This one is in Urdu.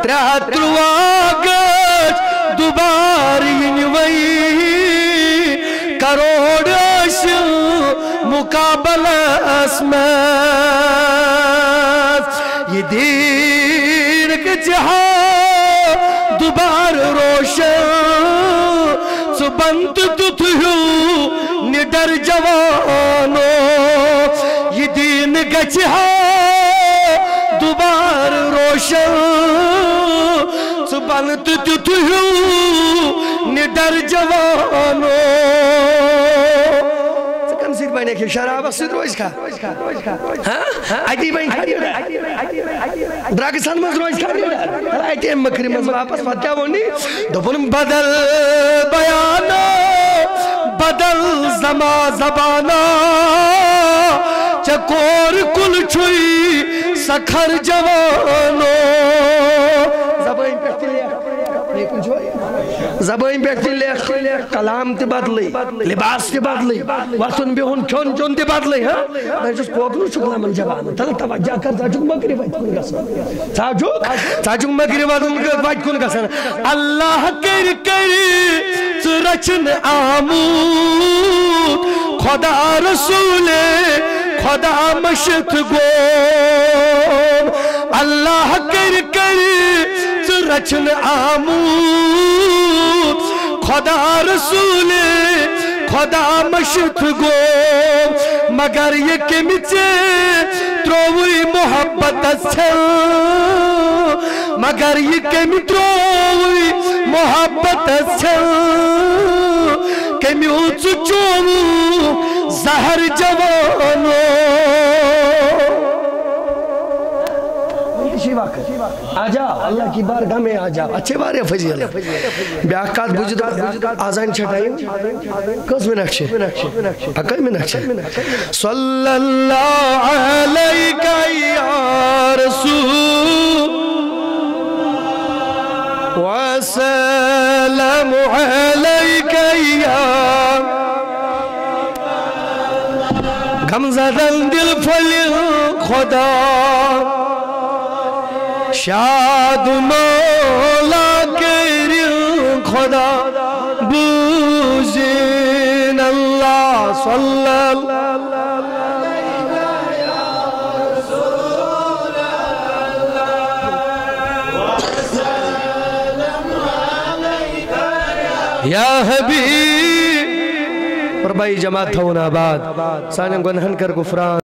313 دوبار ینوئی کروڑ مقابلہ اسمت یہ دین کے جہاں دوبار روشن سبند تتھیو نڈر جوانو یہ دین کے جہاں دوبار روشن سبند تتھیو نڈر جوانو سید بھائی نے کہ شراب اسد روز کھا آئیتی بھائی کھا دیو دراکستان میں روز کھا دیو آئیتی مکری میں واپس بات کیا وہ نہیں دوپن بدل بیانا بدل زبانا چکور کل چھوئی سکھر جوانو زبائن پہتی لیا لیکن چھوئی زبائن پہتی لیا کلام تی بدلی لباس تی بدلی وقتن بیہن کھون چون تی بدلی میں جس کوکنو شکلا من جوان تل توجہ کر تاجوک مگری وائد کن گسن تاجوک مگری وائد کن گسن اللہ کر رچن آمود خدا رسول خدا مشت گوم اللہ کر رچن آمود خدا رسول خدا مشت گوم مگر یہ کمیچے تروی محبت چھل مگر یہ کمی تروی محبت چھل کمی اوچ چوو زہر جوانو آجا اللہ کی بارگاہ میں آجا اچھے بارے فضیل بیاکات بجد آزائن چھٹائیں کس میں نقشے اکائی میں نقشے صلی اللہ علیکہ یا رسول وسلم علیکہ یا غم زدن دل پھلی خدا شاد مولا کری خدا بوزین اللہ صلی اللہ یا حبیب اور بھائی جماعت ہونا بعد سانم گنہن کر گفران